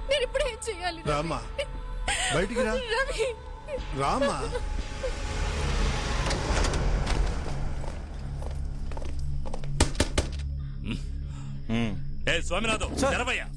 నేను ఇప్పుడు ఏం చేయాలి? రామ్మా బయటికి రా. రవి రామ్మా. స్వామినాథం తెరవయ్యా.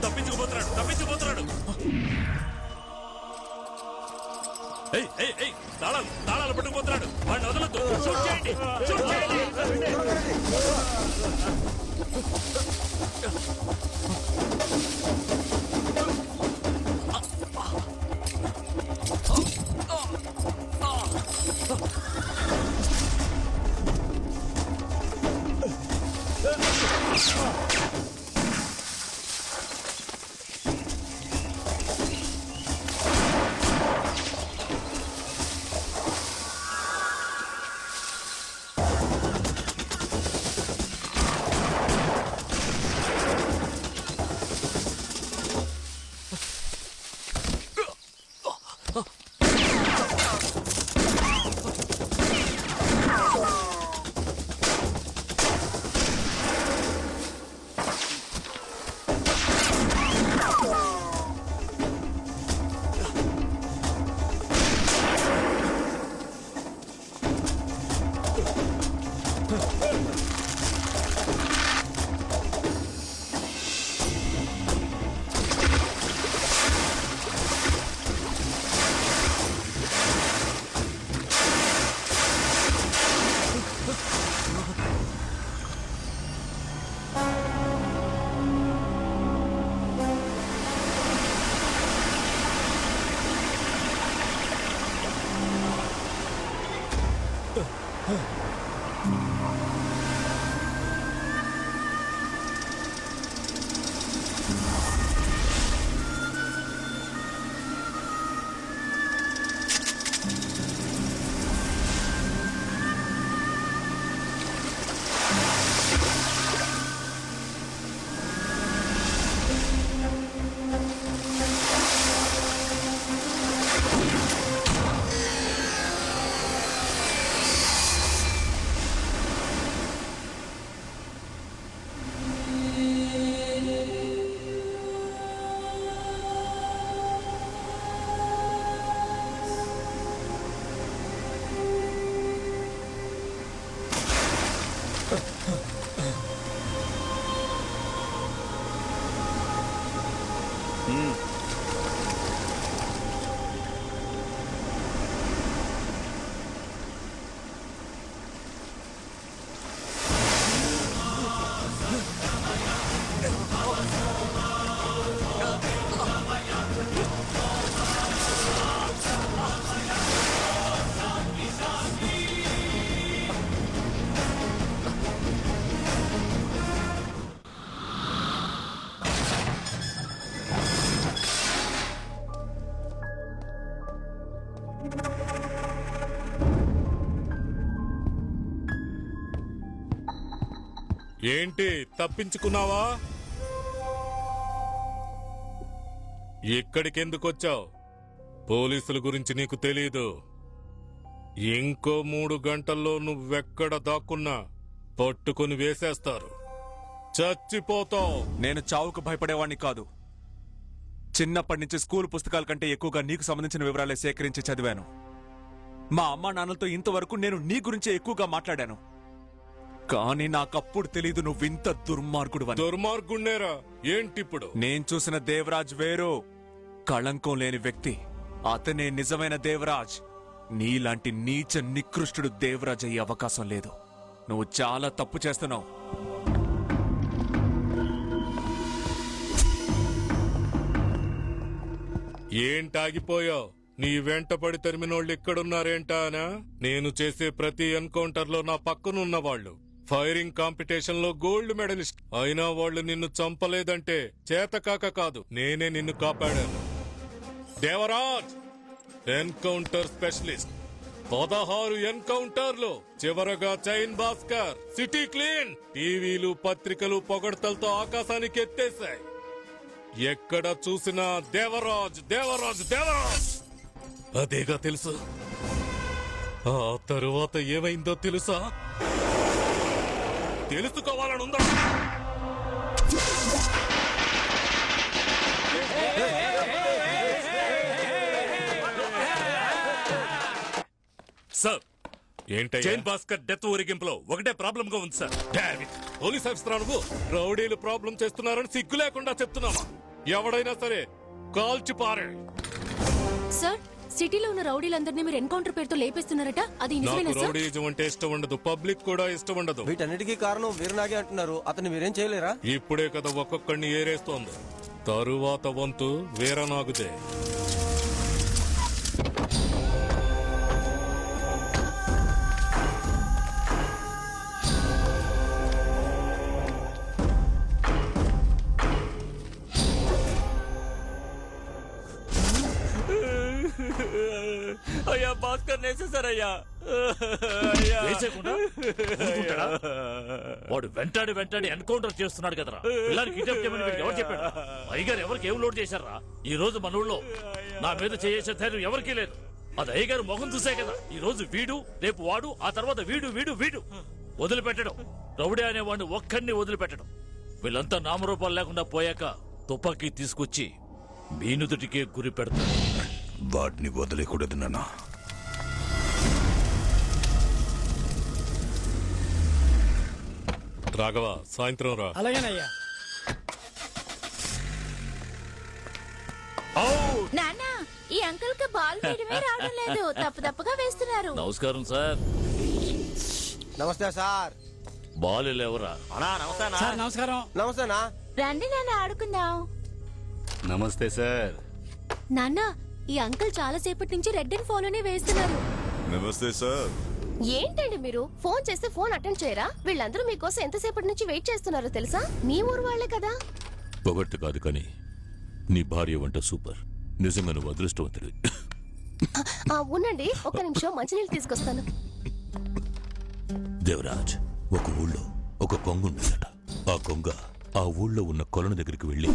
తప్పించుకుపోతున్నాడు. తాళాలు పట్టుకుపోతున్నాడు. వాడిని వదలొద్దు. షూట్ చేయండి. ఏంటి తప్పించుకున్నావా? ఇక్కడికెందుకొచ్చావు? పోలీసుల గురించి నీకు తెలీదు. ఇంకో 3 గంటల్లో నువ్వెక్కడ దాక్కున్నా పట్టుకుని వేసేస్తారు. చచ్చిపోతావు. నేను చావుకు భయపడేవాణ్ణి కాదు. చిన్నప్పటి నుంచి స్కూల్ పుస్తకాల కంటే ఎక్కువగా నీకు సంబంధించిన వివరాలే సేకరించి చదివాను. మా అమ్మా నాన్నలతో ఇంతవరకు నేను నీ గురించే ఎక్కువగా మాట్లాడాను. కానీ నాకప్పుడు తెలీదు నువ్వింత దుర్మార్గుడు దుర్మార్గుణ్ణేరా ఏంటిప్పుడు? నేను చూసిన దేవరాజ్ వేరు, కళంకం లేని వ్యక్తి. అతనే నిజమైన దేవరాజ్. నీలాంటి నీచ నికృష్టుడు దేవరాజ్ అయ్యే అవకాశం లేదు. నువ్వు చాలా తప్పు చేస్తున్నావు. ఏంటాగిపోయావు? నీ వెంటపడి తరిమినోళ్ళు ఇక్కడున్నారేంటానా? నేను చేసే ప్రతి ఎన్కౌంటర్ లో నా పక్కనున్న వాళ్ళు ఫైరింగ్ కాంపిటీషన్ లో గోల్డ్ మెడలిస్ట్ అయినా వాళ్ళు నిన్ను చంపలేదంటే చేతకాక కాదు, నేనే నిన్ను కాపాడాను. Devaraj encounter specialist. 16 ఎన్కౌంటర్లు, చివరగా చైన్ భాస్కర్, సిటీ క్లీన్. టీవీలు పత్రికలు పొగడ్తలతో ఆకాశానికి ఎత్తేశాయి. ఎక్కడ చూసినా దేవరాజ్ దేవరాజ్ దేవరాజ్ అదేగా తెలుసు. ఆ తరువాత ఏమైందో తెలుసా? తెలుసుకోవాలనుందా? సార్, ఏంటయ్యా? చైన్ భాస్కర్ డెత్ ఊరేగింపులో ఒకటే ప్రాబ్లం గా ఉంది సార్. డావిడ్, పోలీస్ ఆఫీసర్ నువ్వు రౌడీలు ప్రాబ్లం చేస్తున్నారని సిగ్గు లేకుండా చెప్తున్నావా? ఎవడైనా సరే కాల్చి పారే. సార్, సిటీలో ఉన్న రౌడీలందరినీ మీరు ఎన్కౌంటర్ పేరుతో లేపేస్తున్నారట, అది నిజమేనా నాకు సార్? రౌడీజం అంటే ఇష్టం ఉండదు, పబ్లిక్ కూడా ఇష్టం ఉండదు. వీటన్నిటికీ కారణం వీరనాగే అంటున్నారు. అతన్ని మీరేం చేయలేరా? ఇప్పుడే కదా ఒక్కొక్కడిని ఏరేస్తోంది. తరువాత వంతు వీరనాగుదే. అయ్యా భాస్కర్ నేసేసారయ్యా. వేసేయకుండా ఊరుకుంటాడా? వాడు వెంటాడి ఎన్కౌంటర్ చేస్తున్నాడు కదరా. పిల్లలకి కిడ్నాప్ చేయమని వీడికి ఎవరు చెప్పాడు? అయ్యగారు ఎవరికి ఏం లోడ్ చేశారా? ఈ రోజు మన ఊళ్ళో నా మీద చేసే ధైర్యం ఎవరికీ లేదు. అది అయ్యగారు మొహం చూసే కదా. ఈ రోజు వీడు, రేపు వాడు, ఆ తర్వాత వీడు వీడు వీడు వదిలిపెట్టడం. రౌడీ అనేవాడిని ఒక్కడిని వదిలిపెట్టడం. వీళ్ళంతా నామరూపాలు లేకుండా పోయాక తుపాకీ తీసుకొచ్చి మీనుదుటికే గురి పెడతారు. వాటిని వదిలేకూడదు నాన్న. రాఘవ, సాయంత్రం రా. అలాగేనయ్యా. నాన్న, ఈ అంకుల్ కి బాల్ వేయడమే రావడం లేదు, తప్పుగా వేస్తున్నారు. నమస్కారం సార్. నమస్తే సార్. బాల్ ఎవరా? సార్ నమస్కారం. నమస్తేనా. రండి నాన్న, ఆడుకుందాం. నమస్తే సార్. నాన్న, ఈ అంకుల్ చాలా సేపటి నుంచి రెడ్ అండ్ ఫాలోనే వేస్తున్నారు. నమస్తే సార్. ఏంటండి మీరు ఫోన్ చేస్తే ఫోన్ అటెండ్ చేయరా? వీళ్ళందరూ మీకోసం ఎంతసేపటి నుంచి వెయిట్ చేస్తున్నారో తెలుసా? మీ ఊరు వాళ్లే కదా. పొగట్టు కాదు కానీ నీ భార్య వంట సూపర్. నిజంగా నువ్వు అదృష్టవంతుడు. ఉండండి, ఒక్క నిమిషం మంచినీళ్ళు తీసుకొస్తాను. దేవరాజ్, ఒక ఊళ్ళో ఒక కొంగ ఉండేదట. ఆ కొంగ ఆ ఊళ్ళో ఉన్న కొలను దగ్గరికి వెళ్లి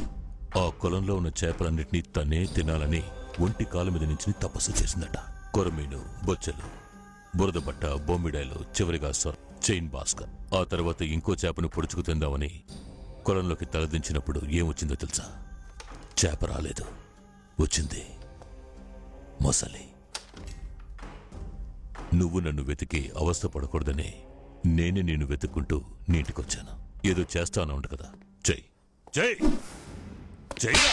ఆ కొలంలో ఉన్న చేపలన్నింటినీ తనే తినాలని ఒంటి కాలు మీద నుంచి తపస్సు చేసిందట. కొరమీను, బొచ్చెలు, బురద బట్ట, బొమ్మిడాయలు, చివరిగా చైన్ భాస్కర్. ఆ తర్వాత ఇంకో చేపను పొడుచుకు తిందామని కొలంలోకి తలదించినప్పుడు ఏమొచ్చిందో తెలుసా? చేప రాలేదు, వచ్చింది మొసలి. నువ్వు నన్ను వెతికి అవస్థ పడకూడదని నేనే నిన్ను వెతుక్కుంటూ నీ ఇంటికొచ్చాను. ఏదో చేస్తాను ఉండు కదా. చెయ్యి చెయ్యి చెయ్యి.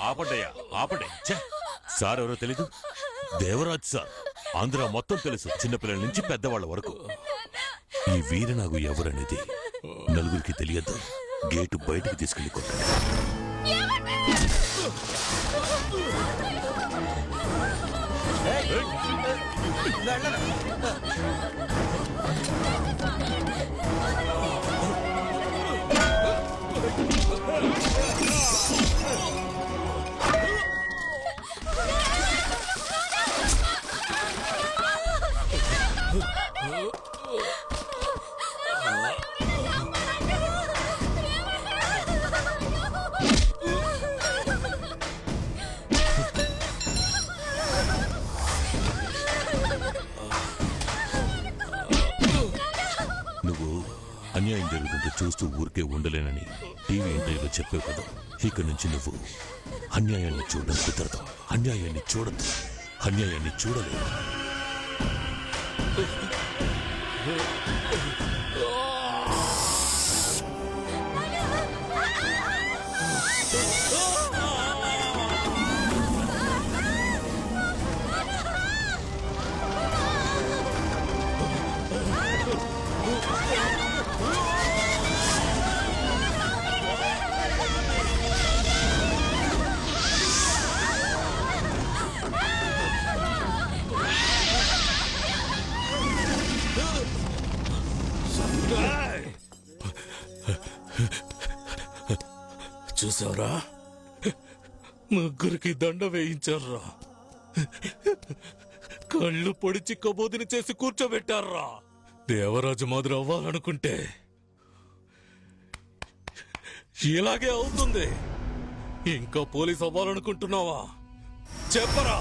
ఆపండయ్యా, ఆపండి. సార్ ఎవరో తెలీదు? దేవరాజ్ సార్. ఆంధ్ర మొత్తం తెలుసు, చిన్నపిల్లల నుంచి పెద్దవాళ్ల వరకు. ఈ వీరనాగు ఎవరనేది నలుగురికి తెలియద్దు. గేటు బయటకు తీసుకెళ్లి కొట్టండి. అన్యాయం జరుగుతుంటే చూస్తూ ఊరికే ఉండలేనని టీవీ ఇంటర్వ్యూలో చెప్పావు కదా. ఇక్కడి నుంచి నువ్వు అన్యాయాన్ని చూడడం కుదరదు. అన్యాయాన్ని చూడద్దు. అన్యాయాన్ని చూడలేవు. చూసావరా, ముగ్గురికి దండ వేయించారా, కళ్ళు పొడిచి కబోదిని చేసి కూర్చోబెట్టారా. దేవరాజు మాదిరి అవ్వాలనుకుంటే ఇలాగే అవుతుంది. ఇంకా పోలీస్ అవ్వాలనుకుంటున్నావా? చెప్పరా.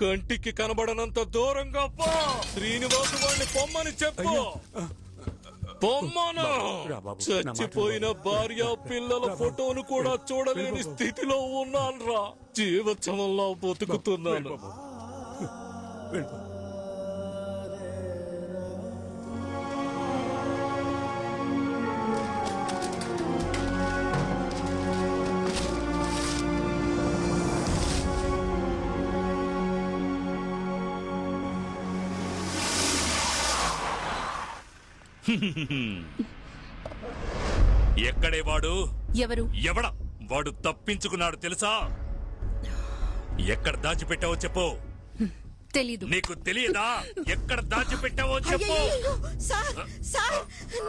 కంటికి కనబడనంత దూరంగా పో. శ్రీనివాసు వాడిని పొమ్మని చెప్పు. పొమ్మను. చచ్చిపోయిన భార్య పిల్లల ఫోటోను కూడా చూడలేని స్థితిలో ఉన్నాన్రా. జీవోత్సవంలో బతుకుతున్నాను. ఎక్కడే వాడు? ఎవరు? ఎవడ వాడు? తప్పించుకున్నాడు తెలుసా? ఎక్కడ దాచిపెట్టావో చెప్పు. తెలీదు. నీకు తెలియదా? ఎక్కడ దాచిపెట్టావో చెప్పు. సార్ సార్,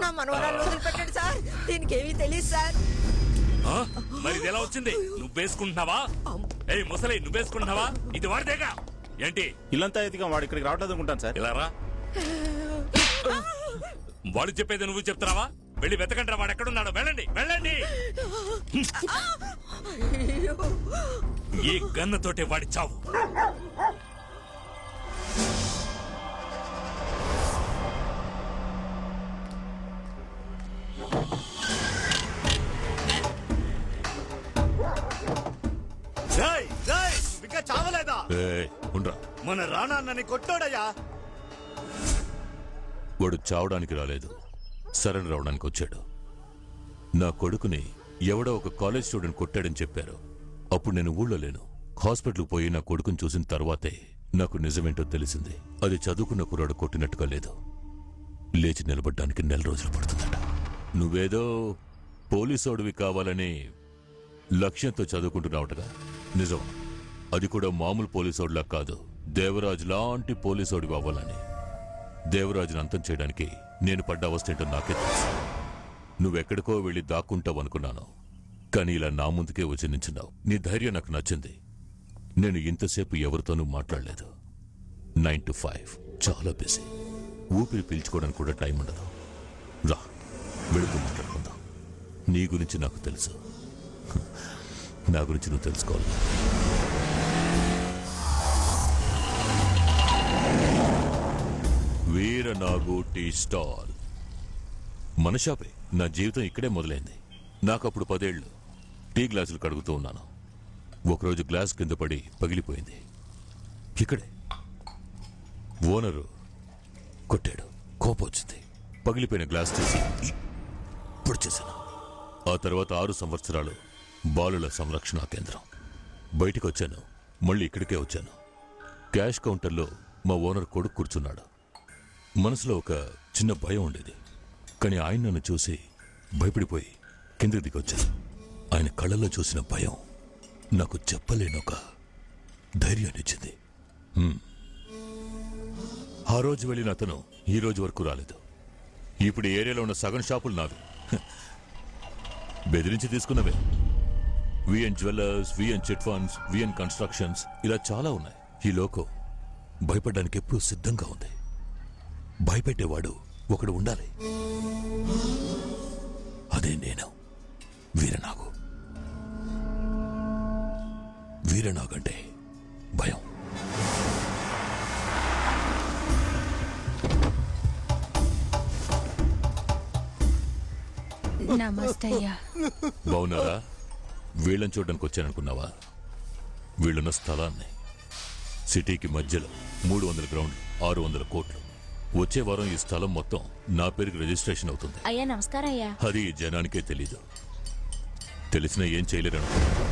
నా మనవరాలు వదిలిపెట్టండి సార్. దీనికి ఏమీ తెలియదు సార్. ఆ? మరి ఇది ఎలా వచ్చింది? నువ్వేసుకుంటున్నావా? ఏయ్ ముసలి, నువ్వేసుకుంటున్నావా? ఇది వాడిదేగా. ఏంటి ఇల్లంతా ఎదిగా వాడు ఇక్కడికి రావట్లేదు అనుకుంటాను సార్. ఇలా రా. వాడు చెప్పేది నువ్వు చెప్తున్నావా? వెళ్ళి వెతకండి రా. వాడు ఎక్కడున్నాడో. వెళ్ళండి వెళ్ళండి. ఈ గన్నతోటే వాడి చావు. ఇంకా చావలేదా? ఉండ్రా. మన రానా నన్ను కొట్టాడయ్యా. వాడు చావడానికి రాలేదు, సరెండర్ అవడానికి వచ్చాడు. నా కొడుకుని ఎవడో ఒక కాలేజ్ స్టూడెంట్ కొట్టాడని చెప్పారు. అప్పుడు నేను ఊళ్ళో లేను. హాస్పిటల్కి పోయి నా కొడుకుని చూసిన తర్వాతే నాకు నిజమేంటో తెలిసింది. అది చదువుకున్న కుర్రాడు కొట్టినట్టుగా లేదు. లేచి నిలబడ్డానికి 1 నెల రోజులు పడుతుందట. నువ్వేదో పోలీసోడివి కావాలని లక్ష్యంతో చదువుకుంటున్నావుటగా. నిజం. అది కూడా మామూలు పోలీసోడిలా కాదు, దేవరాజు లాంటి పోలీసోడివి అవ్వాలని. దేవరాజును అంతం చేయడానికి నేను పడ్డ అవస్థ ఏంటో నాకే తెలుసు. నువ్వెక్కడికో వెళ్ళి దాక్కుంటావు అనుకున్నాను, కానీ ఇలా నా ముందుకే వచ్చి నించున్నావు. నీ ధైర్యం నాకు నచ్చింది. నేను ఇంతసేపు ఎవరితోనూ మాట్లాడలేదు. 9 to 5 చాలా బిజీ. ఊపిరి పీల్చుకోవడానికి కూడా టైం ఉండదు. రా, వెళుతూ మాట్లాడుకుందాం. నీ గురించి నాకు తెలుసు, నా గురించి నువ్వు తెలుసుకోవాలి. వీరనాగు టీ స్టాల్ మన షాపే. నా జీవితం ఇక్కడే మొదలైంది. నాకప్పుడు 10 ఏళ్ళు. టీ గ్లాసులు కడుగుతూ ఉన్నాను. ఒకరోజు గ్లాస్ కింద పడి పగిలిపోయింది. ఇక్కడే ఓనరు కొట్టాడు. కోపం వచ్చింది. పగిలిపోయిన గ్లాస్ తీసి పొడిచేశాను. ఆ తర్వాత 6 సంవత్సరాలు బాలుల సంరక్షణ కేంద్రం. బయటికి వచ్చాను, మళ్ళీ ఇక్కడికే వచ్చాను. క్యాష్ కౌంటర్లో మా ఓనర్ కొడుకు కూర్చున్నాడు. మనసులో ఒక చిన్న భయం ఉండేది, కానీ ఆయన నన్ను చూసి భయపడిపోయి కిందకి దిగొచ్చాను. ఆయన కళ్ళల్లో చూసిన భయం నాకు చెప్పలేనొక ధైర్యాన్ని ఇచ్చింది. ఆ రోజు వెళ్ళిన అతను ఈ రోజు వరకు రాలేదు. ఇప్పుడు ఈ ఏరియాలో ఉన్న సగం షాపులు నావి. బెదిరించి తీసుకున్నవే. VN jewellers, VN chit funds, VN constructions, ఇలా చాలా ఉన్నాయి. ఈ లోకం భయపడడానికి ఎప్పుడూ సిద్ధంగా ఉంది. భయపెట్టేవాడు ఒకడు ఉండాలి. అదే నేను, వీరనాగు. వీరనాగంటే భయం. నమస్తే అయ్యా. బావున్నారా? వీళ్ళని చూడడానికి వచ్చాననుకున్నావా? వీళ్ళున్న స్థలాన్ని సిటీకి మధ్యలో 300 గ్రౌండ్లు 600 కోట్లు. వచ్చే వారం ఈ స్థలం మొత్తం నా పేరుకి రిజిస్ట్రేషన్ అవుతుంది. అయ్యా నమస్కారం అయ్యా. అది ఈ జనానికే తెలీదు. తెలిసినా ఏం చేయలేరనుకుంటున్నా.